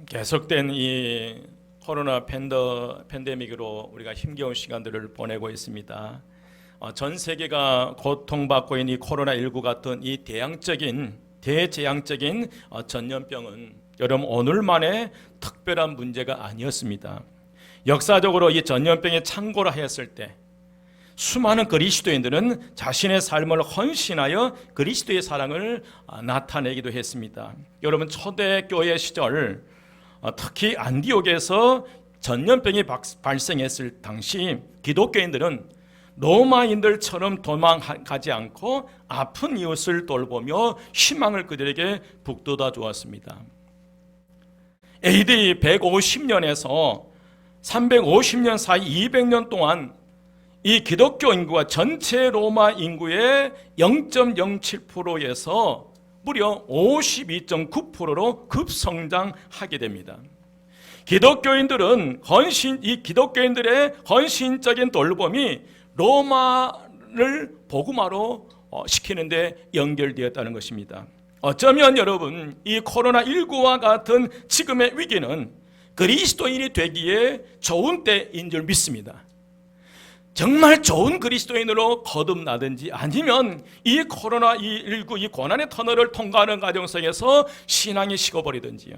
계속된 이 코로나 팬데믹으로 우리가 힘겨운 시간들을 보내고 있습니다. 전 세계가 고통받고 있는 이 코로나19 같은 이 대재앙적인 전염병은 여러분 오늘만의 특별한 문제가 아니었습니다. 역사적으로 이 전염병이 창궐을 하였을 때 수많은 그리스도인들은 자신의 삶을 헌신하여 그리스도의 사랑을 나타내기도 했습니다. 여러분 초대교회 시절 특히 안디옥에서 전염병이 발생했을 당시 기독교인들은 로마인들처럼 도망가지 않고 아픈 이웃을 돌보며 희망을 그들에게 북돋아 주었습니다. AD 150년에서 350년 사이 200년 동안 이 기독교 인구가 전체 로마 인구의 0.07%에서 무려 52.9%로 급성장하게 됩니다. 기독교인들은 이 기독교인들의 헌신적인 돌봄이 로마를 복음화로 시키는데 연결되었다는 것입니다. 어쩌면 여러분 이 코로나19와 같은 지금의 위기는 그리스도인이 되기에 좋은 때인 줄 믿습니다. 정말 좋은 그리스도인으로 거듭나든지 아니면 이 코로나19 이 고난의 터널을 통과하는 과정 속에서 신앙이 식어버리든지요.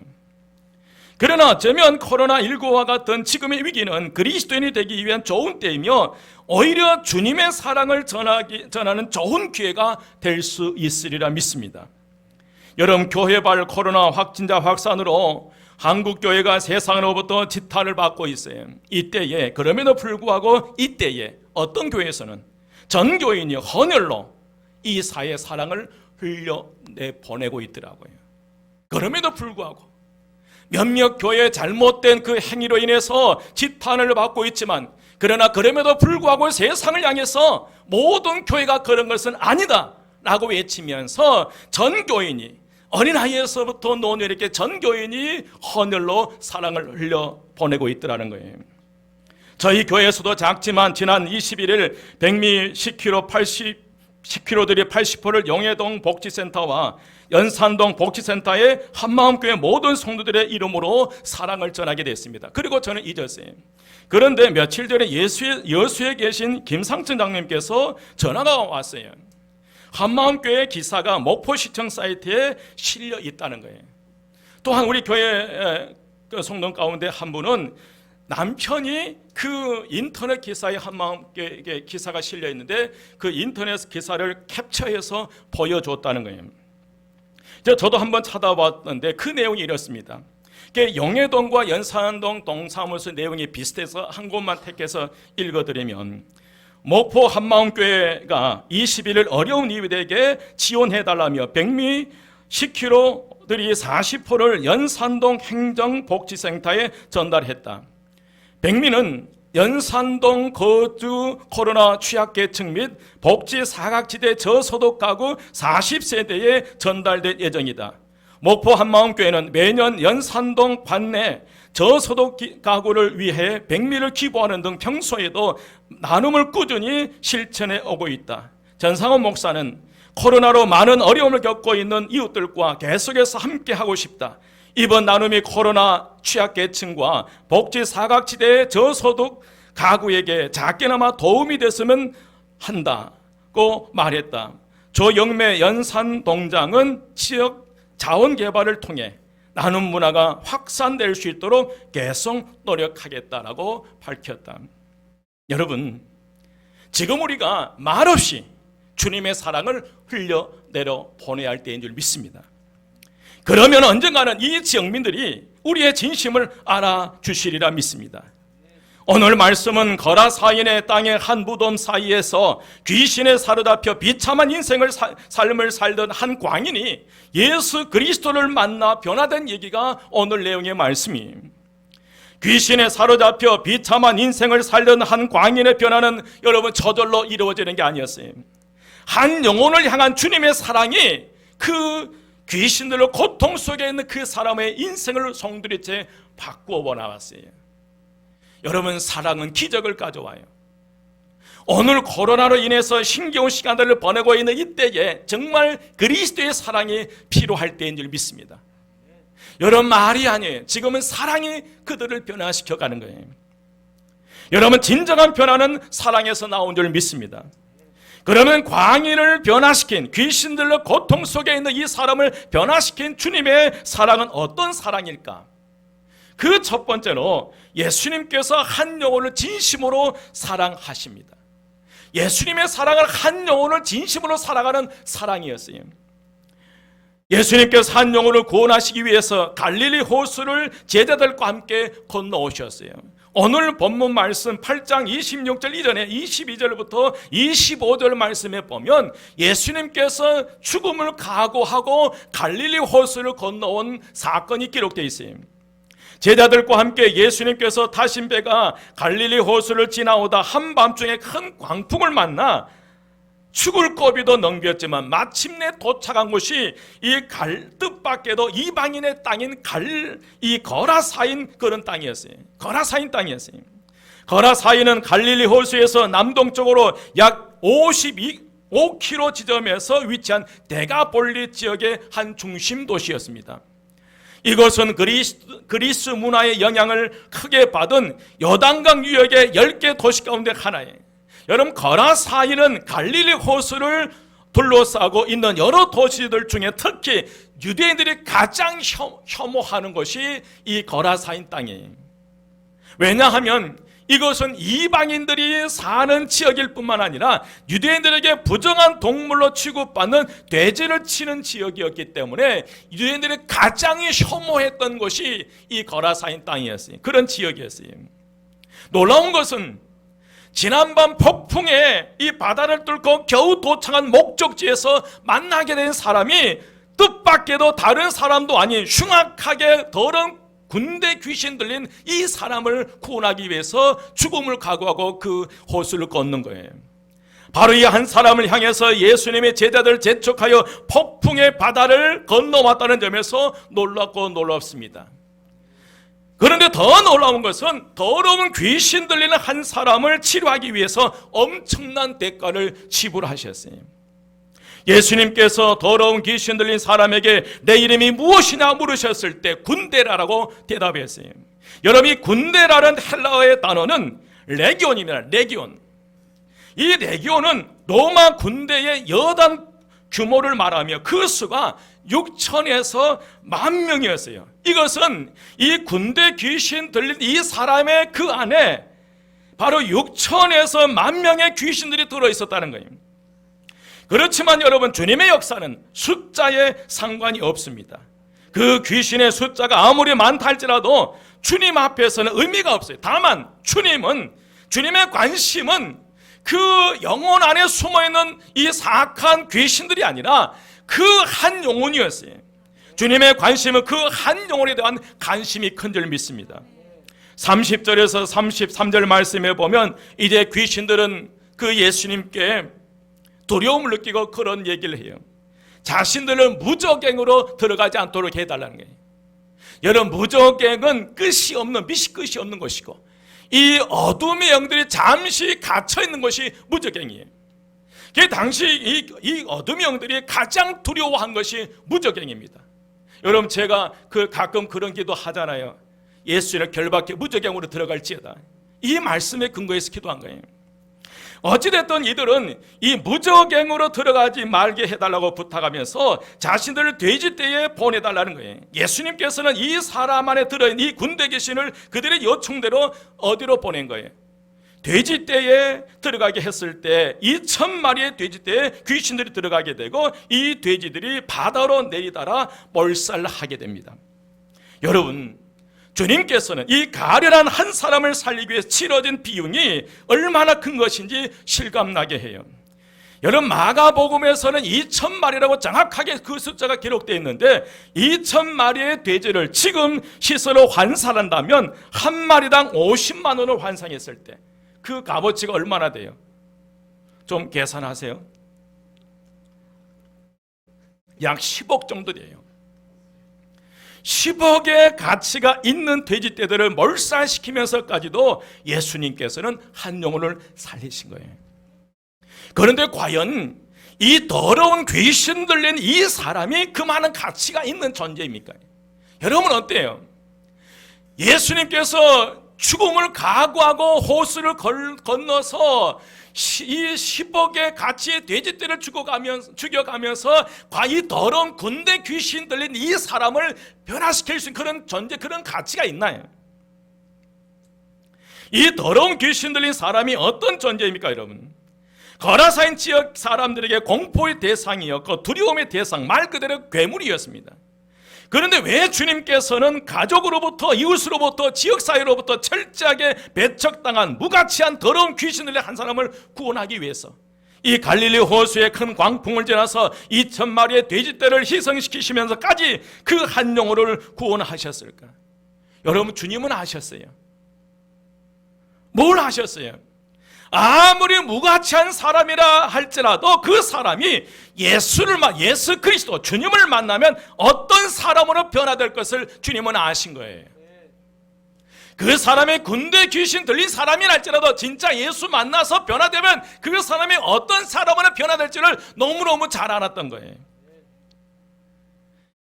그러나 어쩌면 코로나19와 같은 지금의 위기는 그리스도인이 되기 위한 좋은 때이며 오히려 주님의 사랑을 전하는 좋은 기회가 될 수 있으리라 믿습니다. 여러분 교회발 코로나 확진자 확산으로 한국 교회가 세상으로부터 지탄을 받고 있어요. 이때에 그럼에도 불구하고 이때에 어떤 교회에서는 전 교인이 헌혈로 이 사회의 사랑을 흘려내 보내고 있더라고요. 그럼에도 불구하고 몇몇 교회의 잘못된 그 행위로 인해서 지탄을 받고 있지만 그러나 그럼에도 불구하고 세상을 향해서 모든 교회가 그런 것은 아니다 라고 외치면서 전 교인이 어린아이에서부터 노년에게 전 교인이 헌혈로 사랑을 흘려 보내고 있더라는 거예요. 저희 교회에서도 작지만 지난 21일 백미 10km들이 80%를 용해동 복지센터와 연산동 복지센터의 한마음교회 모든 성도들의 이름으로 사랑을 전하게 됐습니다. 그리고 저는 잊었어요. 그런데 며칠 전에 여수에 계신 김상천 장님께서 전화가 왔어요. 한마음교회 기사가 목포시청 사이트에 실려 있다는 거예요. 또한 우리 교회 성도 가운데 한 분은 남편이 그 인터넷 기사에 한마음교회 기사가 실려 있는데 그 인터넷 기사를 캡처해서 보여줬다는 거예요. 저도 한번 찾아봤는데 그 내용이 이렇습니다. 용해동과 연산동 동사무소 내용이 비슷해서 한 곳만 택해서 읽어드리면 목포 한마음교회가 21일 어려운 이웃에게 지원해달라며 백미 10km들이 40%를 연산동 행정복지센터에 전달했다. 백미는 연산동 거주 코로나 취약계층 및 복지 사각지대 저소득 가구 40세대에 전달될 예정이다. 목포 한마음교회는 매년 연산동 관내 저소득 가구를 위해 백미를 기부하는 등 평소에도 나눔을 꾸준히 실천해 오고 있다. 전상원 목사는 코로나로 많은 어려움을 겪고 있는 이웃들과 계속해서 함께하고 싶다. 이번 나눔이 코로나 취약계층과 복지 사각지대의 저소득 가구에게 작게나마 도움이 됐으면 한다고 말했다. 조영매 연산동장은 지역 자원개발을 통해 나눔 문화가 확산될 수 있도록 계속 노력하겠다라고 밝혔다. 여러분, 지금 우리가 말없이 주님의 사랑을 흘려내려 보내야 할 때인 줄 믿습니다. 그러면 언젠가는 이 지역민들이 우리의 진심을 알아주시리라 믿습니다. 오늘 말씀은 거라사인의 땅의 한 무덤 사이에서 귀신에 사로잡혀 비참한 삶을 살던 한 광인이 예수 그리스도를 만나 변화된 얘기가 오늘 내용의 말씀이에요. 귀신에 사로잡혀 비참한 인생을 살던 한 광인의 변화는 여러분 저절로 이루어지는 게 아니었어요. 한 영혼을 향한 주님의 사랑이 그 귀신들로 고통 속에 있는 그 사람의 인생을 송두리째 바꾸어 나왔어요. 여러분, 사랑은 기적을 가져와요. 오늘 코로나로 인해서 힘겨운 시간들을 보내고 있는 이때에 정말 그리스도의 사랑이 필요할 때인 줄 믿습니다. 여러분, 말이 아니에요. 지금은 사랑이 그들을 변화시켜 가는 거예요. 여러분, 진정한 변화는 사랑에서 나온 줄 믿습니다. 그러면 광인을 변화시킨, 귀신들로 고통 속에 있는 이 사람을 변화시킨 주님의 사랑은 어떤 사랑일까? 그 첫 번째로 예수님께서 한 영혼을 진심으로 사랑하십니다. 예수님의 사랑을 한 영혼을 진심으로 사랑하는 사랑이었어요. 예수님께서 한 영혼을 구원하시기 위해서 갈릴리 호수를 제자들과 함께 건너오셨어요. 오늘 본문 말씀 8장 26절 이전에 22절부터 25절 말씀에 보면 예수님께서 죽음을 각오하고 갈릴리 호수를 건너온 사건이 기록되어 있어요. 제자들과 함께 예수님께서 타신 배가 갈릴리 호수를 지나오다 한밤중에 큰 광풍을 만나 죽을 고비도 넘겼지만 마침내 도착한 곳이 이 뜻밖에도 이방인의 땅인 이 거라사인 그런 땅이었어요. 거라사인 땅이었어요. 거라사인은 갈릴리 호수에서 남동쪽으로 약 55km 지점에서 위치한 데가폴리 지역의 한 중심 도시였습니다. 이것은 그리스 문화의 영향을 크게 받은 요단강 유역의 10개 도시 가운데 하나예요. 여러분, 거라사인은 갈릴리 호수를 둘러싸고 있는 여러 도시들 중에 특히 유대인들이 가장 혐오하는 것이 이 거라사인 땅이에요. 왜냐하면 이것은 이방인들이 사는 지역일 뿐만 아니라 유대인들에게 부정한 동물로 취급받는 돼지를 치는 지역이었기 때문에 유대인들이 가장 혐오했던 것이 이 거라사인 땅이었어요. 그런 지역이었어요. 놀라운 것은 지난밤 폭풍에 이 바다를 뚫고 겨우 도착한 목적지에서 만나게 된 사람이 뜻밖에도 다른 사람도 아닌 흉악하게 더러운 군대 귀신 들린 이 사람을 구원하기 위해서 죽음을 각오하고 그 호수를 걷는 거예요. 바로 이 한 사람을 향해서 예수님의 제자들 재촉하여 폭풍의 바다를 건너왔다는 점에서 놀랍고 놀랍습니다. 그런데 더 놀라운 것은 더러운 귀신 들리는 한 사람을 치료하기 위해서 엄청난 대가를 지불하셨어요. 예수님께서 더러운 귀신 들린 사람에게 내 이름이 무엇이냐 물으셨을 때 군대라라고 대답했어요. 여러분, 이 군대라는 헬라어의 단어는 레기온입니다. 레기온. 이 레기온은 로마 군대의 여단 규모를 말하며 그 수가 6천에서 10,000명이었어요. 이것은 이 군대 귀신 들린 이 사람의 그 안에 바로 6천에서 10,000명의 귀신들이 들어있었다는 거예요. 그렇지만 여러분, 주님의 역사는 숫자에 상관이 없습니다. 그 귀신의 숫자가 아무리 많다 할지라도 주님 앞에서는 의미가 없어요. 다만 주님의 관심은 그 영혼 안에 숨어있는 이 사악한 귀신들이 아니라 그 한 영혼이었어요. 주님의 관심은 그 한 영혼에 대한 관심이 큰 줄 믿습니다. 30절에서 33절 말씀에 보면 이제 귀신들은 그 예수님께 두려움을 느끼고 그런 얘기를 해요. 자신들을 무저갱으로 들어가지 않도록 해달라는 거예요. 여러분, 무저갱은 끝이 없는, 밑이 끝이 없는 것이고 이 어둠의 영들이 잠시 갇혀있는 것이 무저갱이에요. 그 당시 이 어둠의 영들이 가장 두려워한 것이 무저갱입니다. 여러분, 제가 가끔 그런 기도 하잖아요. 예수를 결박해 무저갱으로 들어갈지어다. 이 말씀에 근거해서 기도한 거예요. 어찌됐든 이들은 이 무저갱으로 들어가지 말게 해달라고 부탁하면서 자신들을 돼지떼에 보내달라는 거예요. 예수님께서는 이 사람 안에 들어있는 이 군대 귀신을 그들의 요청대로 어디로 보낸 거예요? 돼지떼에 들어가게 했을 때 2,000마리의 돼지떼에 귀신들이 들어가게 되고 이 돼지들이 바다로 내리달아 몰살하게 됩니다. 여러분, 주님께서는 이 가련한 한 사람을 살리기 위해 치러진 비용이 얼마나 큰 것인지 실감나게 해요. 여러분, 마가복음에서는 2,000마리라고 정확하게 그 숫자가 기록되어 있는데 2,000마리의 돼지를 지금 시세로 환산한다면 한 마리당 50만 원을 환산했을 때 그 값어치가 얼마나 돼요? 좀 계산하세요. 약 10억 정도 돼요. 10억의 가치가 있는 돼지떼들을 몰살시키면서까지도 예수님께서는 한 영혼을 살리신 거예요. 그런데 과연 이 더러운 귀신 들린 이 사람이 그 많은 가치가 있는 존재입니까? 여러분 어때요? 예수님께서 죽음을 각오하고 호수를 건너서 이 10억의 가치의 돼지떼를 죽여가면서 이 더러운 군대 귀신 들린 이 사람을 변화시킬 수 있는 그런 존재, 그런 가치가 있나요? 이 더러운 귀신 들린 사람이 어떤 존재입니까, 여러분? 거라사인 지역 사람들에게 공포의 대상이었고 두려움의 대상, 말 그대로 괴물이었습니다. 그런데 왜 주님께서는 가족으로부터, 이웃으로부터, 지역사회로부터 철저하게 배척당한 무가치한 더러운 귀신들의 한 사람을 구원하기 위해서 이 갈릴리 호수에 큰 광풍을 지나서 2,000마리의 돼지떼를 희생시키시면서까지 그 한 영혼을 구원하셨을까? 여러분, 주님은 아셨어요. 뭘 하셨어요? 아무리 무가치한 사람이라 할지라도 그 사람이 예수 그리스도 주님을 만나면 어떤 사람으로 변화될 것을 주님은 아신 거예요. 그 사람의 군대 귀신 들린 사람이라 할지라도 진짜 예수 만나서 변화되면 그 사람이 어떤 사람으로 변화될지를 너무너무 잘 알았던 거예요.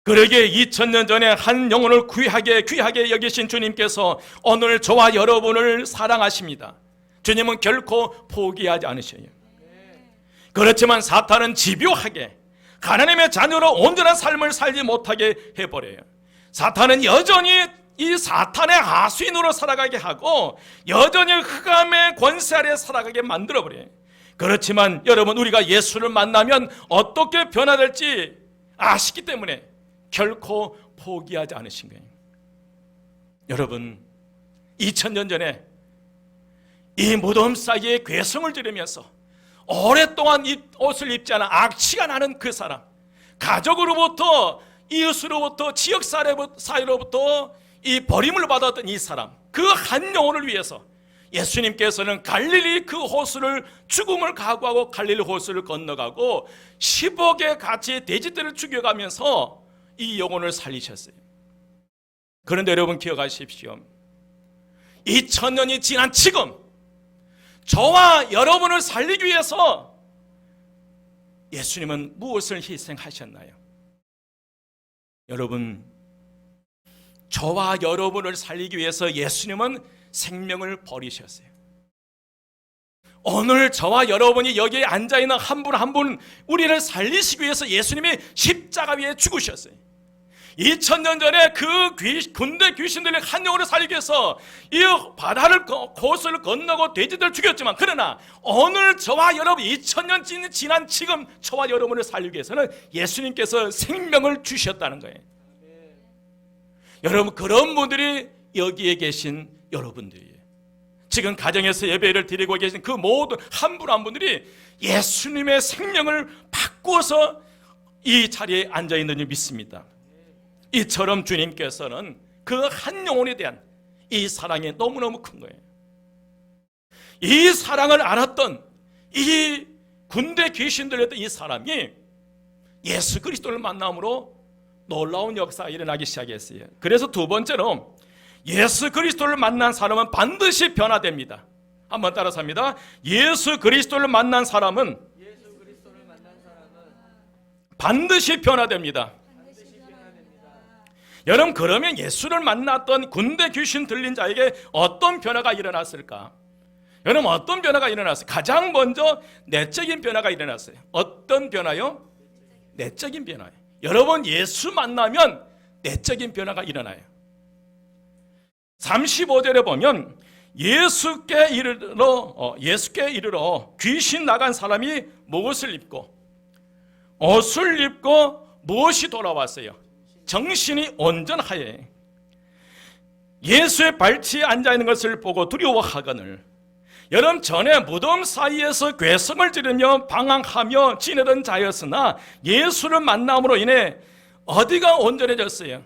그러기에 2000년 전에 한 영혼을 귀하게 여기신 주님께서 오늘 저와 여러분을 사랑하십니다. 주님은 결코 포기하지 않으셔요. 그렇지만 사탄은 집요하게 하나님의 자녀로 온전한 삶을 살지 못하게 해버려요. 사탄은 여전히 이 사탄의 하수인으로 살아가게 하고 여전히 흑암의 권세 아래 살아가게 만들어버려요. 그렇지만 여러분, 우리가 예수를 만나면 어떻게 변화될지 아시기 때문에 결코 포기하지 않으신 거예요. 여러분, 2000년 전에 이 무덤 사이에 괴성을 지르면서 오랫동안 옷을 입지 않아 악취가 나는 그 사람, 가족으로부터, 이웃으로부터, 지역 사회로부터 이 버림을 받았던 이 사람, 그 한 영혼을 위해서 예수님께서는 갈릴리 그 호수를, 죽음을 각오하고 갈릴리 호수를 건너가고 10억의 가치의 돼지떼를 죽여가면서 이 영혼을 살리셨어요. 그런데 여러분 기억하십시오. 2000년이 지난 지금 저와 여러분을 살리기 위해서 예수님은 무엇을 희생하셨나요? 여러분, 저와 여러분을 살리기 위해서 예수님은 생명을 버리셨어요. 오늘 저와 여러분이 여기에 앉아있는 한 분 한 분 우리를 살리시기 위해서 예수님이 십자가 위에 죽으셨어요. 2000년 전에 그 군대 귀신들의 한 영혼을 살리기 위해서 이 바다를, 호수를 건너고 돼지들을 죽였지만, 그러나 오늘 저와 여러분 2000년 지난 지금 저와 여러분을 살리기 위해서는 예수님께서 생명을 주셨다는 거예요. 여러분, 그런 분들이 여기에 계신 여러분들이에요. 지금 가정에서 예배를 드리고 계신 그 모든 한 분 한 분들이 예수님의 생명을 바꾸어서 이 자리에 앉아있는 줄 믿습니다. 이처럼 주님께서는 그 한 영혼에 대한 이 사랑이 너무너무 큰 거예요. 이 사랑을 알았던 이 군대 귀신들이었던 이 사람이 예수 그리스도를 만남으로 놀라운 역사가 일어나기 시작했어요. 그래서 두 번째로 예수 그리스도를 만난 사람은 반드시 변화됩니다. 한번 따라서 합니다. 예수 그리스도를 만난 사람은 반드시 변화됩니다. 여러분, 그러면 예수를 만났던 군대 귀신 들린 자에게 어떤 변화가 일어났을까? 여러분, 어떤 변화가 일어났어요? 가장 먼저 내적인 변화가 일어났어요. 어떤 변화요? 내적인 변화예요. 여러분, 예수 만나면 내적인 변화가 일어나요. 35절에 보면 예수께 이르러 귀신 나간 사람이 무엇을 입고 옷을 입고 무엇이 돌아왔어요? 정신이 온전하여 예수의 발치에 앉아있는 것을 보고 두려워하거늘. 여러분, 전에 무덤 사이에서 괴성을 지르며 방황하며 지내던 자였으나 예수를 만남으로 인해 어디가 온전해졌어요?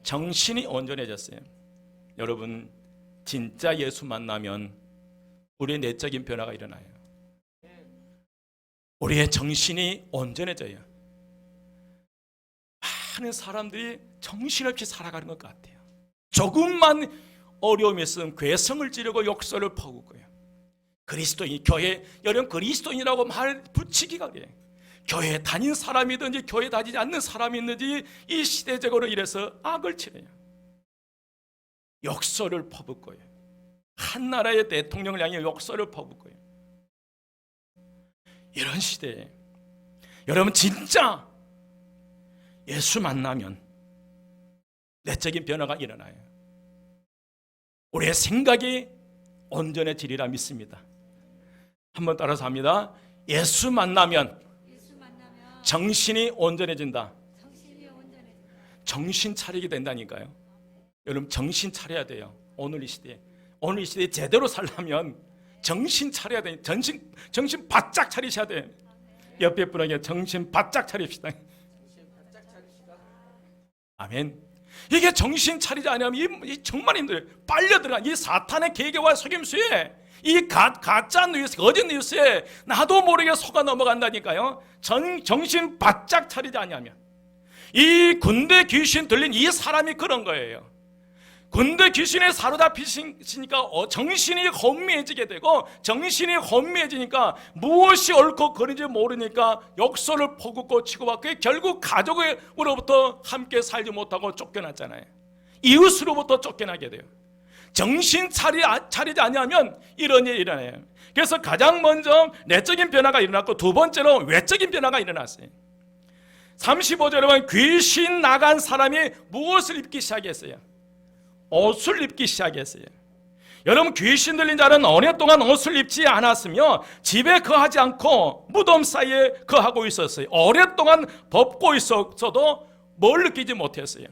정신이 온전해졌어요. 여러분, 진짜 예수 만나면 우리의 내적인 변화가 일어나요. 우리의 정신이 온전해져요. 많은 사람들이 정신없이 살아가는 것 같아요. 조금만 어려움이 있으면 괴성을 지르고 욕설을 퍼붓고요. 그리스도인, 교회 여러분 그리스도인이라고 말 붙이기가 그래요. 교회 다닌 사람이든지 교회 다니지 않는 사람이 있는지 이 시대적으로 이래서 악을 치네요. 욕설을 퍼붓고요. 한 나라의 대통령을 향해 욕설을 퍼붓고요. 이런 시대에 여러분 진짜 예수 만나면 내적인 변화가 일어나요. 우리의 생각이 온전해지리라 믿습니다. 한번 따라서 합니다. 예수 만나면 정신이 온전해진다. 정신 차리게 된다니까요. 여러분 정신 차려야 돼요. 오늘 이 시대에 제대로 살려면 정신 차려야 돼요. 정신 바짝 차리셔야 돼요. 옆에 분에게 정신 바짝 차립시다. 아멘. 이게 정신 차리지 않으면 정말 힘들어요. 빨려들어가 이 사탄의 계계와 속임수에 이 가짜 뉴스, 거짓 뉴스에 나도 모르게 속아 넘어간다니까요. 정신 바짝 차리지 않으면. 이 군대 귀신 들린 이 사람이 그런 거예요. 군대 귀신에 사로잡히시니까 정신이 혼미해지게 되고, 정신이 혼미해지니까 무엇이 옳고 그른지 모르니까 욕설을 퍼붓고 치고받고, 결국 가족으로부터 함께 살지 못하고 쫓겨났잖아요. 이웃으로부터 쫓겨나게 돼요. 정신 차리지 않으면 이런 일이 일어나요. 그래서 가장 먼저 내적인 변화가 일어났고, 두 번째로 외적인 변화가 일어났어요. 35절에 보면 귀신 나간 사람이 무엇을 입기 시작했어요? 옷을 입기 시작했어요. 여러분 귀신 들린 자는 오랫동안 옷을 입지 않았으며 집에 거하지 않고 무덤 사이에 거하고 있었어요. 오랫동안 벗고 있었어도 뭘 느끼지 못했어요?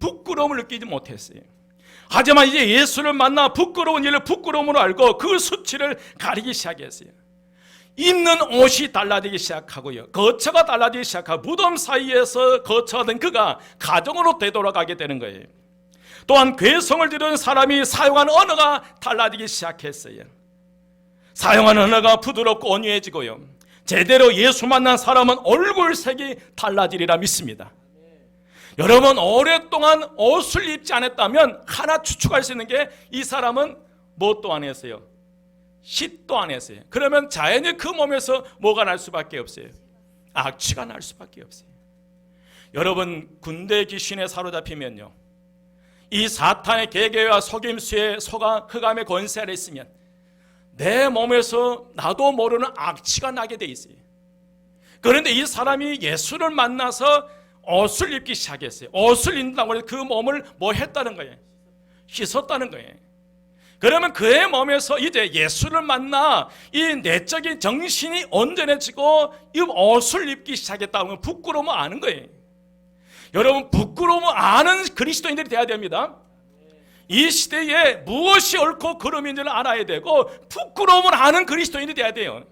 부끄러움을 느끼지 못했어요. 하지만 이제 예수를 만나 부끄러운 일을 부끄러움으로 알고 그 수치를 가리기 시작했어요. 입는 옷이 달라지기 시작하고요, 거처가 달라지기 시작하고, 무덤 사이에서 거처하던 그가 가정으로 되돌아가게 되는 거예요. 또한 괴성을 지르는 사람이 사용하는 언어가 달라지기 시작했어요. 사용하는 언어가 부드럽고 온유해지고요, 제대로 예수 만난 사람은 얼굴색이 달라지리라 믿습니다. 여러분 오랫동안 옷을 입지 않았다면 하나 추측할 수 있는 게, 이 사람은 뭣도 안 했어요? 씻도 안 했어요. 그러면 자연히 그 몸에서 뭐가 날 수밖에 없어요? 악취가 날 수밖에 없어요. 여러분 군대 귀신에 사로잡히면요, 이 사탄의 계계와 속임수에 속아 흑암의 권세 아래 있으면 내 몸에서 나도 모르는 악취가 나게 돼 있어요. 그런데 이 사람이 예수를 만나서 옷을 입기 시작했어요. 옷을 입는다고 해서 그 몸을 뭐 했다는 거예요? 씻었다는 거예요. 그러면 그의 몸에서 이제 예수를 만나 이 내적인 정신이 온전해지고 이 옷을 입기 시작했다면 부끄러움을 아는 거예요. 여러분 부끄러움을 아는 그리스도인들이 돼야 됩니다. 이 시대에 무엇이 옳고 그름인지를 알아야 되고, 부끄러움을 아는 그리스도인이 돼야 돼요.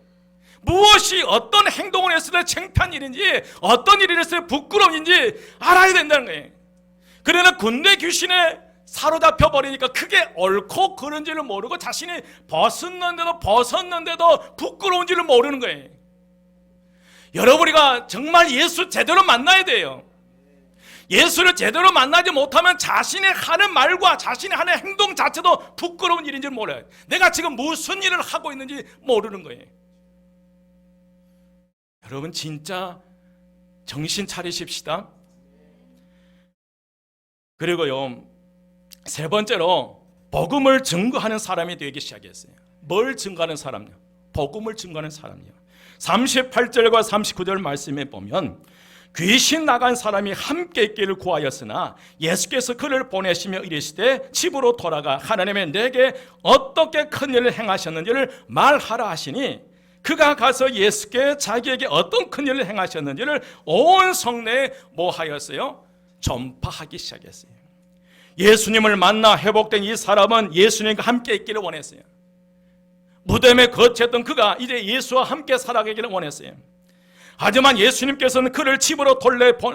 무엇이 어떤 행동을 했을 때 창피한 일인지, 어떤 일을 했을 때 부끄러움인지 알아야 된다는 거예요. 그러나 군대 귀신에 사로잡혀 버리니까 그게 옳고 그른지를 모르고 자신이 벗었는데도 부끄러운지를 모르는 거예요. 여러분이가 정말 예수 제대로 만나야 돼요. 예수를 제대로 만나지 못하면 자신의 하는 말과 자신의 하는 행동 자체도 부끄러운 일인지 몰라요. 내가 지금 무슨 일을 하고 있는지 모르는 거예요. 여러분 진짜 정신 차리십시다. 그리고요, 세 번째로 복음을 증거하는 사람이 되기 시작했어요. 뭘 증거하는 사람요? 복음을 증거하는 사람이요. 38절과 39절 말씀에 보면 귀신 나간 사람이 함께 있기를 구하였으나 예수께서 그를 보내시며 이르시되 집으로 돌아가 하나님의 내게 어떻게 큰 일을 행하셨는지를 말하라 하시니, 그가 가서 예수께 자기에게 어떤 큰 일을 행하셨는지를 온 성내에 뭐 하였어요? 전파하기 시작했어요. 예수님을 만나 회복된 이 사람은 예수님과 함께 있기를 원했어요. 무덤에 거처했던 그가 이제 예수와 함께 살아가기를 원했어요. 하지만 예수님께서는 그를 집으로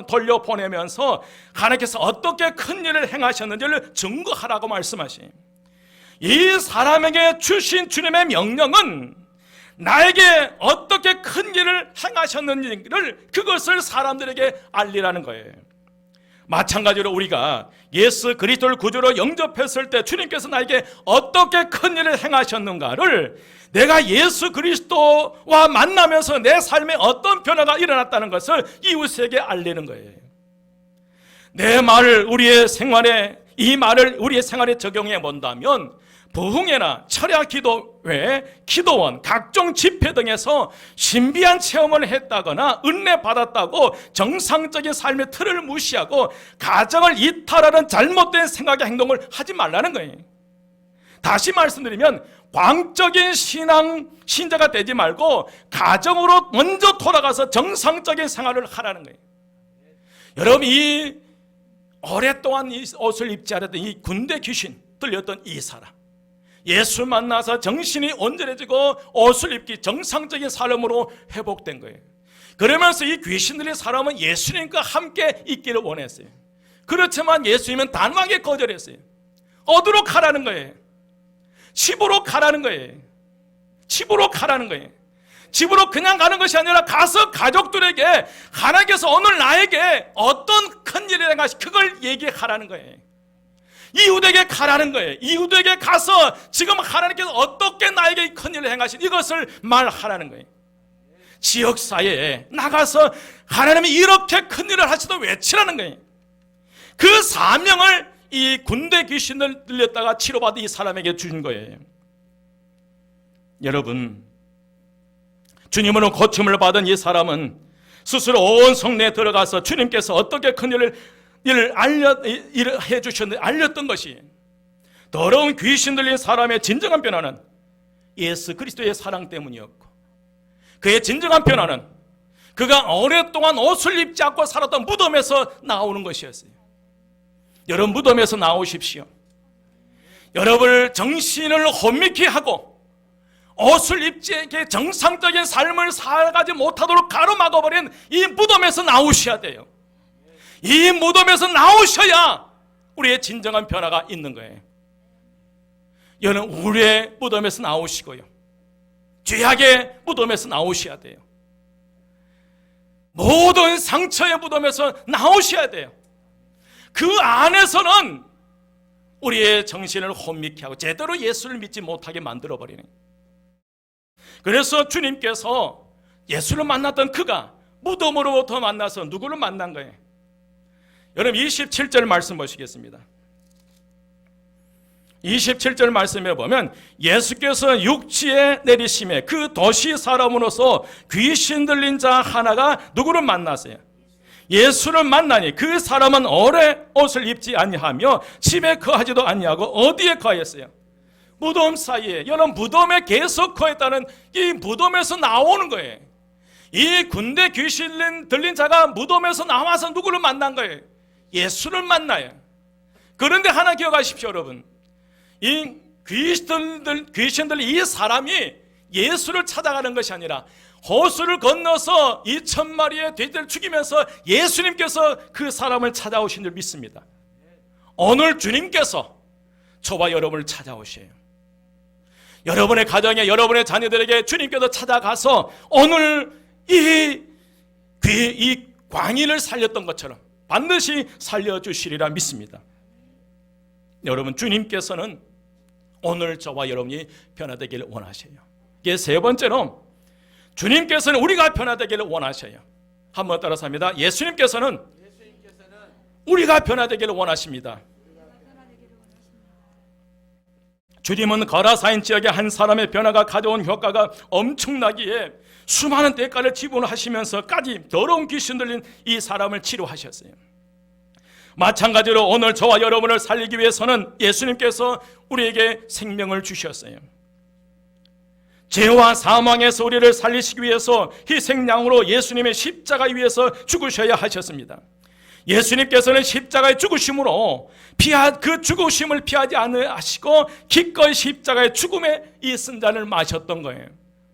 돌려보내면서 하나님께서 어떻게 큰 일을 행하셨는지를 증거하라고 말씀하시니, 이 사람에게 주신 주님의 명령은 나에게 어떻게 큰 일을 행하셨는지를, 그것을 사람들에게 알리라는 거예요. 마찬가지로 우리가 예수 그리스도를 구주로 영접했을 때 주님께서 나에게 어떻게 큰 일을 행하셨는가를 내가 예수 그리스도와 만나면서 내 삶에 어떤 변화가 일어났다는 것을 이웃에게 알리는 거예요. 내 말을 우리의 생활에, 이 말을 우리의 생활에 적용해 본다면 부흥회나 철야 기도회, 기도원, 각종 집회 등에서 신비한 체험을 했다거나 은혜 받았다고 정상적인 삶의 틀을 무시하고 가정을 이탈하는 잘못된 생각의 행동을 하지 말라는 거예요. 다시 말씀드리면 광적인 신자가 되지 말고 가정으로 먼저 돌아가서 정상적인 생활을 하라는 거예요. 여러분, 이 오랫동안 이 옷을 입지 않았던 이 군대 귀신 들렸던 이 사람, 예수 만나서 정신이 온전해지고 옷을 입기 정상적인 삶으로 회복된 거예요. 그러면서 이 귀신 들린 사람은 예수님과 함께 있기를 원했어요. 그렇지만 예수님은 단호하게 거절했어요. 어디로 가라는 거예요? 집으로 가라는 거예요. 집으로 가라는 거예요. 집으로 그냥 가는 것이 아니라 가서 가족들에게 하나님께서 오늘 나에게 어떤 큰 일을 행하시, 그걸 얘기하라는 거예요. 이웃에게 가라는 거예요. 이웃에게 가서 지금 하나님께서 어떻게 나에게 큰 일을 행하신 이것을 말하라는 거예요. 지역사회에 나가서 하나님이 이렇게 큰 일을 하시도 외치라는 거예요. 그 사명을 이 군대 귀신을 들렸다가 치료받은 이 사람에게 주신 거예요. 여러분, 주님으로 고침을 받은 이 사람은 스스로 온 성내에 들어가서 주님께서 어떻게 큰 일을 해주셨는지 알렸던 것이, 더러운 귀신 들린 사람의 진정한 변화는 예수 그리스도의 사랑 때문이었고, 그의 진정한 변화는 그가 오랫동안 옷을 입지 않고 살았던 무덤에서 나오는 것이었어요. 여러분, 무덤에서 나오십시오. 여러분을 정신을 혼미케 하고 옷을 입지 않게 정상적인 삶을 살아가지 못하도록 가로막아버린 이 무덤에서 나오셔야 돼요. 이 무덤에서 나오셔야 우리의 진정한 변화가 있는 거예요. 여러분, 우리의 무덤에서 나오시고요, 죄악의 무덤에서 나오셔야 돼요. 모든 상처의 무덤에서 나오셔야 돼요. 그 안에서는 우리의 정신을 혼미케 하고 제대로 예수를 믿지 못하게 만들어버리는, 그래서 주님께서 예수를 만났던 그가 무덤으로부터 만나서 누구를 만난 거예요? 여러분, 27절 말씀 보시겠습니다. 27절 말씀에 보면 예수께서 육지에 내리심에 그 도시 사람으로서 귀신 들린 자 하나가 누구를 만났어요? 예수를 만나니 그 사람은 오래 옷을 입지 아니하며 집에 거하지도 아니하고 어디에 거했어요? 무덤 사이에. 여러분, 무덤에 계속 거했다는, 이 무덤에서 나오는 거예요. 이 군대 귀신 들린 자가 무덤에서 나와서 누구를 만난 거예요? 예수를 만나요. 그런데 하나 기억하십시오, 여러분. 이 귀신들 이 사람이 예수를 찾아가는 것이 아니라 호수를 건너서 2,000마리의 돼지를 죽이면서 예수님께서 그 사람을 찾아오신 줄 믿습니다. 오늘 주님께서 저와 여러분을 찾아오셔요. 여러분의 가정에, 여러분의 자녀들에게 주님께서 찾아가서 오늘 이 광인을 살렸던 것처럼 반드시 살려주시리라 믿습니다. 여러분, 주님께서는 오늘 저와 여러분이 변화되기를 원하셔요. 이게 세 번째로, 주님께서는 우리가 변화되기를 원하셔요. 한번 따라서 합니다. 예수님께서는 우리가 변화되기를 원하십니다. 주님은 거라사인 지역의 한 사람의 변화가 가져온 효과가 엄청나기에 수많은 대가를 지불하시면서까지 더러운 귀신 들린 이 사람을 치료하셨어요. 마찬가지로 오늘 저와 여러분을 살리기 위해서는 예수님께서 우리에게 생명을 주셨어요. 죄와 사망에서 우리를 살리시기 위해서 희생양으로 예수님의 십자가 위에서 죽으셔야 하셨습니다. 예수님께서는 십자가의 죽으심으로 그 죽으심을 피하지 않으시고 기꺼이 십자가의 죽음의 이 쓴잔을 마셨던 거예요.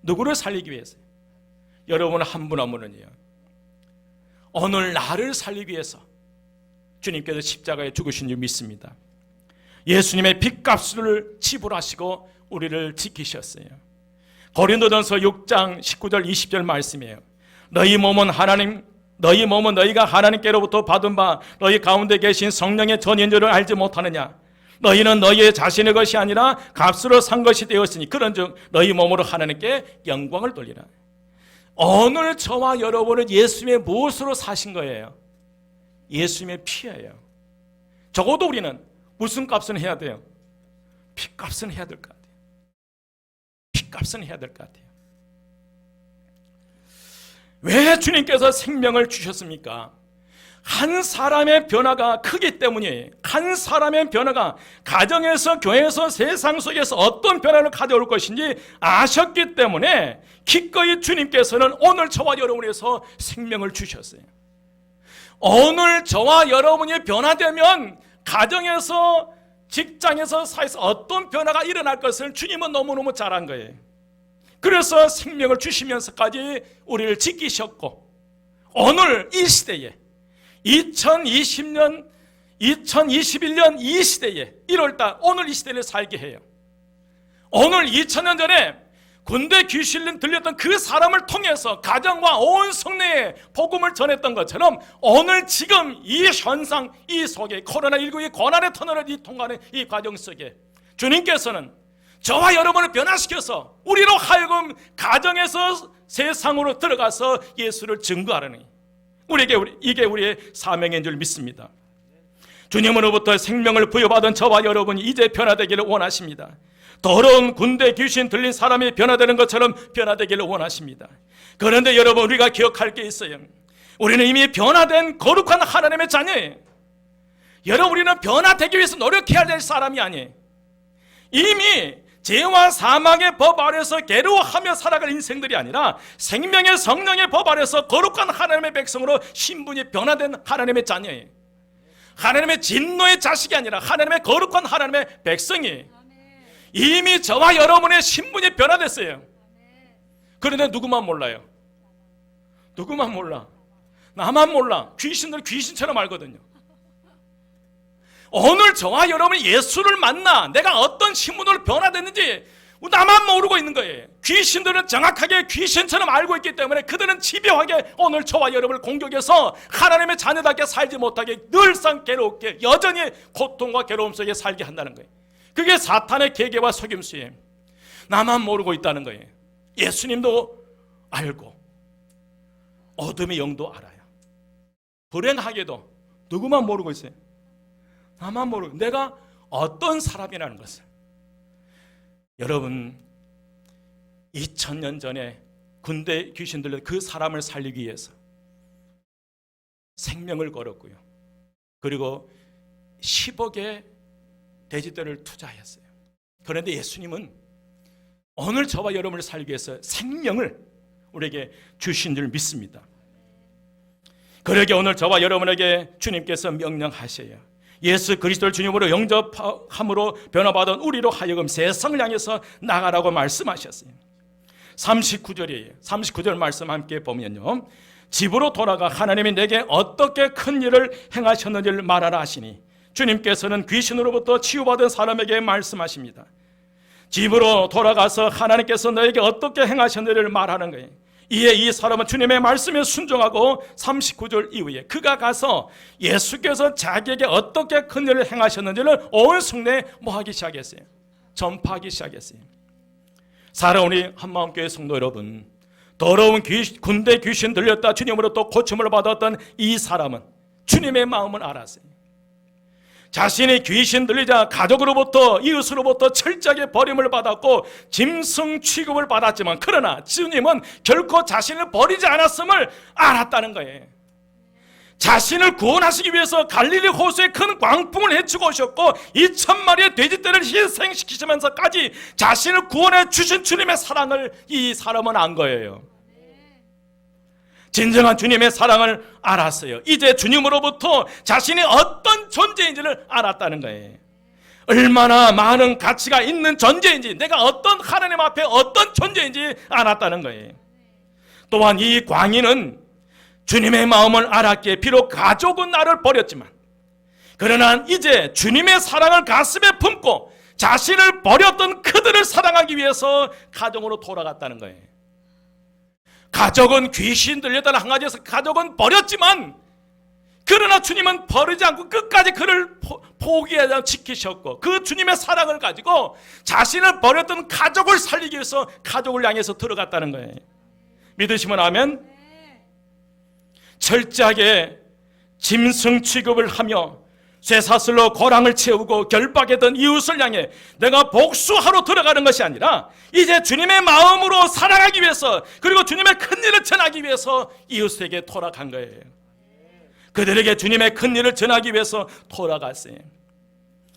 누구를 살리기 위해서요? 여러분 한 분 한 분은요, 오늘 나를 살리기 위해서 주님께서 십자가에 죽으신 줄 믿습니다. 예수님의 빚값을 지불하시고 우리를 지키셨어요. 고린도전서 6장 19절 20절 말씀이에요. 너희 몸은 하나님 너희 몸은 너희가 하나님께로부터 받은 바 너희 가운데 계신 성령의 전인 줄을 알지 못하느냐? 너희는 너희의 자신의 것이 아니라 값으로 산 것이 되었으니 그런즉 너희 몸으로 하나님께 영광을 돌리라. 오늘 저와 여러분은 예수님의 무엇으로 사신 거예요? 예수님의 피예요. 적어도 우리는 무슨 값은 해야 돼요? 피값은 해야 될 것 같아요. 피값은 해야 될 것 같아요. 왜 주님께서 생명을 주셨습니까? 한 사람의 변화가 크기 때문이에요. 한 사람의 변화가 가정에서, 교회에서, 세상 속에서 어떤 변화를 가져올 것인지 아셨기 때문에 기꺼이 주님께서는 오늘 저와 여러분을 위해서 생명을 주셨어요. 오늘 저와 여러분이 변화되면 가정에서, 직장에서, 사회에서 어떤 변화가 일어날 것을 주님은 너무너무 잘한 거예요. 그래서 생명을 주시면서까지 우리를 지키셨고, 오늘 이 시대에 2021년 이 시대에 1월달 오늘 이 시대를 살게 해요. 오늘 2000년 전에 군대 귀신 들렸던 그 사람을 통해서 가정과 온 성내에 복음을 전했던 것처럼 오늘 지금 이 현상, 이 속에 코로나19의 고난의 터널을 통과하는 이 과정 속에 주님께서는 저와 여러분을 변화시켜서 우리로 하여금 가정에서 세상으로 들어가서 예수를 증거하라니 이게 우리의 사명인 줄 믿습니다. 주님으로부터 생명을 부여받은 저와 여러분이 이제 변화되기를 원하십니다. 더러운 군대 귀신 들린 사람이 변화되는 것처럼 변화되기를 원하십니다. 그런데 여러분, 우리가 기억할 게 있어요. 우리는 이미 변화된 거룩한 하나님의 자녀예요. 여러분, 우리는 변화되기 위해서 노력해야 될 사람이 아니에요. 이미 죄와 사망의 법 아래서 괴로워하며 살아갈 인생들이 아니라 생명의 성령의 법 아래서 거룩한 하나님의 백성으로 신분이 변화된 하나님의 자녀예요. 하나님의 진노의 자식이 아니라 하나님의 거룩한 하나님의 백성이에요. 이미 저와 여러분의 신분이 변화됐어요. 그런데 누구만 몰라요? 누구만 몰라? 나만 몰라. 귀신들 귀신처럼 알거든요. 오늘 저와 여러분이 예수를 만나 내가 어떤 신분으로 변화됐는지 나만 모르고 있는 거예요. 귀신들은 정확하게 귀신처럼 알고 있기 때문에 그들은 집요하게 오늘 저와 여러분을 공격해서 하나님의 자녀답게 살지 못하게 늘상 괴롭게 여전히 고통과 괴로움 속에 살게 한다는 거예요. 그게 사탄의 계계와 속임수예요. 나만 모르고 있다는 거예요. 예수님도 알고 어둠의 영도 알아요. 불행하게도 누구만 모르고 있어요? 나만 모르고 내가 어떤 사람이라는 것을. 여러분, 2000년 전에 군대 귀신 들린 그 사람을 살리기 위해서 생명을 걸었고요. 그리고 10억의 돼지떼를 투자했어요. 그런데 예수님은 오늘 저와 여러분을 살기 위해서 생명을 우리에게 주신 줄 믿습니다. 그러게 오늘 저와 여러분에게 주님께서 명령하셔요. 예수 그리스도를 주님으로 영접함으로 변화받은 우리로 하여금 세상을 향해서 나가라고 말씀하셨어요. 39절이에요. 39절 말씀 함께 보면요, 집으로 돌아가 하나님이 내게 어떻게 큰 일을 행하셨는지를 말하라 하시니, 주님께서는 귀신으로부터 치유받은 사람에게 말씀하십니다. 집으로 돌아가서 하나님께서 너에게 어떻게 행하셨는지를 말하는 거예요. 이에 이 사람은 주님의 말씀에 순종하고 39절 이후에 그가 가서 예수께서 자기에게 어떻게 큰 일을 행하셨는지를 온 성내에 뭐하기 시작했어요? 전파하기 시작했어요. 사랑하는 한마음교회 성도 여러분, 더러운 군대 귀신 들렸다 주님으로 또 고침을 받았던 이 사람은 주님의 마음을 알았어요. 자신이 귀신 들리자 가족으로부터 이웃으로부터 철저하게 버림을 받았고 짐승 취급을 받았지만, 그러나 주님은 결코 자신을 버리지 않았음을 알았다는 거예요. 자신을 구원하시기 위해서 갈릴리 호수에 큰 광풍을 헤치고 오셨고 2000마리의 돼지떼를 희생시키시면서까지 자신을 구원해 주신 주님의 사랑을 이 사람은 안 거예요. 진정한 주님의 사랑을 알았어요. 이제 주님으로부터 자신이 어떤 존재인지를 알았다는 거예요. 얼마나 많은 가치가 있는 존재인지, 내가 어떤 하나님 앞에 어떤 존재인지 알았다는 거예요. 또한 이 광인은 주님의 마음을 알았기에 비록 가족은 나를 버렸지만, 그러나 이제 주님의 사랑을 가슴에 품고 자신을 버렸던 그들을 사랑하기 위해서 가정으로 돌아갔다는 거예요. 가족은 귀신 들렸다는 한 가지에서 가족은 버렸지만, 그러나 주님은 버리지 않고 끝까지 그를 포기하지 지키셨고, 그 주님의 사랑을 가지고 자신을 버렸던 가족을 살리기 위해서 가족을 향해서 들어갔다는 거예요. 믿으시면 아멘. 철저하게 짐승 취급을 하며 쇠사슬로 고랑을 채우고 결박했던 이웃을 향해 내가 복수하러 들어가는 것이 아니라 이제 주님의 마음으로 살아가기 위해서, 그리고 주님의 큰 일을 전하기 위해서 이웃에게 돌아간 거예요. 그들에게 주님의 큰 일을 전하기 위해서 돌아갔어요.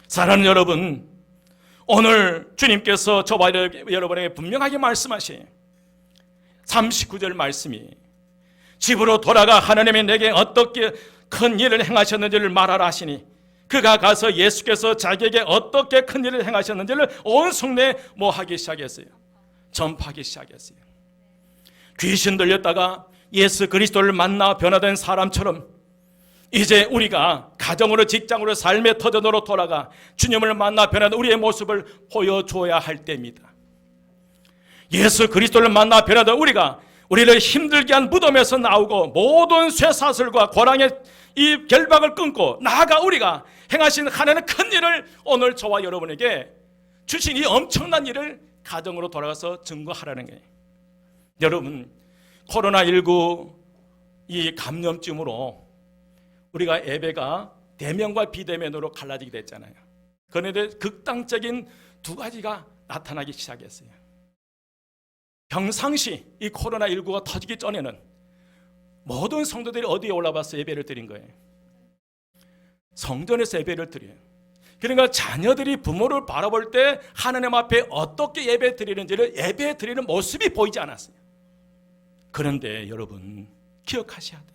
사랑하는 여러분, 오늘 주님께서 저와 여러분에게 분명하게 말씀하신 39절 말씀이, 집으로 돌아가 하나님이 내게 어떻게 큰 일을 행하셨는지를 말하라 하시니, 그가 가서 예수께서 자기에게 어떻게 큰 일을 행하셨는지를 온 성내에 하기 시작했어요. 전파하기 시작했어요. 귀신 들렸다가 예수 그리스도를 만나 변화된 사람처럼 이제 우리가 가정으로, 직장으로, 삶의 터전으로 돌아가 주님을 만나 변화된 우리의 모습을 보여줘야 할 때입니다. 예수 그리스도를 만나 변화된 우리를 힘들게 한 무덤에서 나오고 모든 쇠사슬과 고랑의 이 결박을 끊고 나아가 우리가 행하신 하나님의 큰 일을 오늘 저와 여러분에게 주신 이 엄청난 일을 가정으로 돌아가서 증거하라는 거예요. 여러분, 코로나19 이 감염증으로 우리가 예배가 대면과 비대면으로 갈라지게 됐잖아요. 그런데 극단적인 두 가지가 나타나기 시작했어요. 평상시 이 코로나19가 터지기 전에는 모든 성도들이 어디에 올라와서 예배를 드린 거예요? 성전에서 예배를 드려요. 그러니까 자녀들이 부모를 바라볼 때 하나님 앞에 어떻게 예배 드리는지를 예배 드리는 모습이 보이지 않았어요. 그런데 여러분, 기억하셔야 돼요.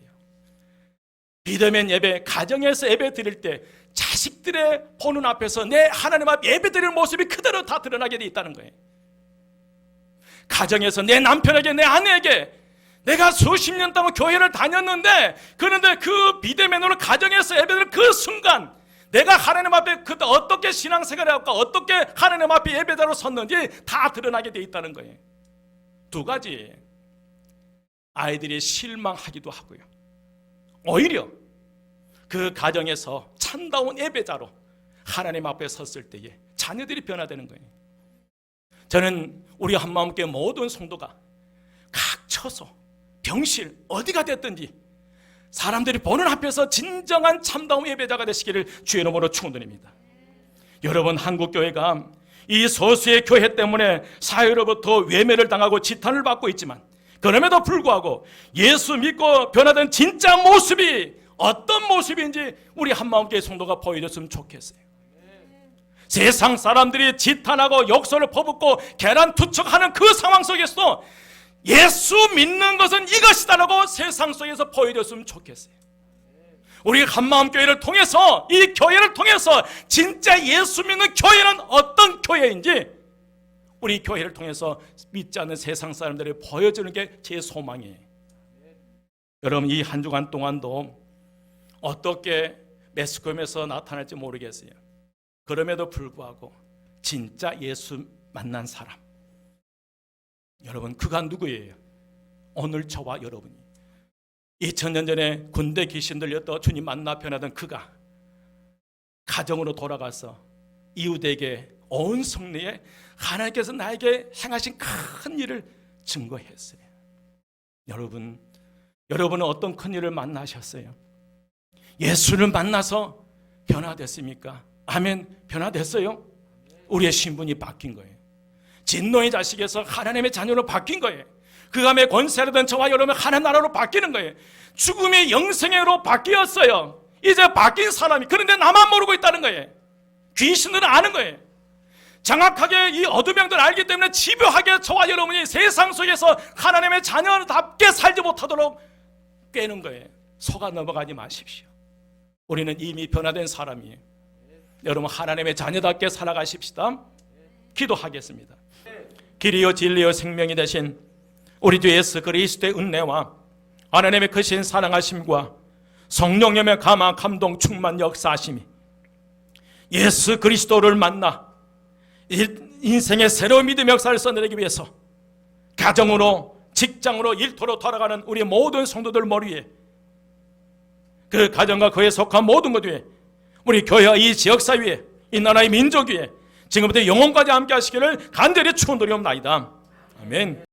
비대면 예배, 가정에서 예배 드릴 때 자식들의 보는 앞에서 내 하나님 앞에 예배 드리는 모습이 그대로 다 드러나게 돼 있다는 거예요. 가정에서 내 남편에게, 내 아내에게 내가 수십 년 동안 교회를 다녔는데, 그런데 그 비대면으로 가정에서 예배드리는 그 순간 내가 하나님 앞에 그때 어떻게 신앙생활을 하고 어떻게 하나님 앞에 예배자로 섰는지 다 드러나게 돼 있다는 거예요. 두 가지, 아이들이 실망하기도 하고요, 오히려 그 가정에서 참다운 예배자로 하나님 앞에 섰을 때에 자녀들이 변화되는 거예요. 저는 우리 한마음교회 모든 성도가 각처서 병실 어디가 됐든지 사람들이 보는 앞에서 진정한 참다운 예배자가 되시기를 주의 이름으로 축원드립니다. 여러분, 한국교회가 이 소수의 교회 때문에 사회로부터 외면을 당하고 지탄을 받고 있지만, 그럼에도 불구하고 예수 믿고 변화된 진짜 모습이 어떤 모습인지 우리 한마음교회 성도가 보여줬으면 좋겠어요. 세상 사람들이 지탄하고 욕설을 퍼붓고 계란 투척하는 그 상황 속에서도 예수 믿는 것은 이것이다라고 세상 속에서 보여줬으면 좋겠어요. 우리 한마음교회를 통해서, 이 교회를 통해서 진짜 예수 믿는 교회는 어떤 교회인지 우리 교회를 통해서 믿지 않는 세상 사람들이 보여주는 게 제 소망이에요. 여러분, 이 한 주간 동안도 어떻게 매스컴에서 나타날지 모르겠어요. 그럼에도 불구하고 진짜 예수 만난 사람, 여러분, 그가 누구예요? 오늘 저와 여러분이 2000년 전에 군대 귀신 들렸던 주님 만나 변하던 그가 가정으로 돌아가서 이웃에게 온 성내에 하나님께서 나에게 행하신 큰 일을 증거했어요. 여러분은 어떤 큰 일을 만나셨어요? 예수를 만나서 변화됐습니까? 아멘. 변화됐어요? 우리의 신분이 바뀐 거예요. 진노의 자식에서 하나님의 자녀로 바뀐 거예요. 그 감에 권세라던 저와 여러분 하나님 나라로 바뀌는 거예요. 죽음의 영생으로 바뀌었어요. 이제 바뀐 사람이, 그런데 나만 모르고 있다는 거예요. 귀신들은 아는 거예요. 정확하게 이 어둠형들 알기 때문에 집요하게 저와 여러분이 세상 속에서 하나님의 자녀답게 살지 못하도록 꿰는 거예요. 속아 넘어가지 마십시오. 우리는 이미 변화된 사람이에요. 여러분, 하나님의 자녀답게 살아가십시다. 기도하겠습니다. 길이요 진리요 생명이 되신 우리 주 예수 그리스도의 은혜와 하나님의 크신 사랑하심과 성령님의 감화 감동 충만 역사하심이 예수 그리스도를 만나 인생의 새로운 믿음의 역사를 써내기 위해서 가정으로, 직장으로 일터로 돌아가는 우리 모든 성도들 머리에, 그 가정과 그에 속한 모든 것 위에, 우리 교회와 이 지역사 위에, 이 나라의 민족 위에 지금부터 영혼까지 함께 하시기를 간절히 축원드리옵나이다. 아멘.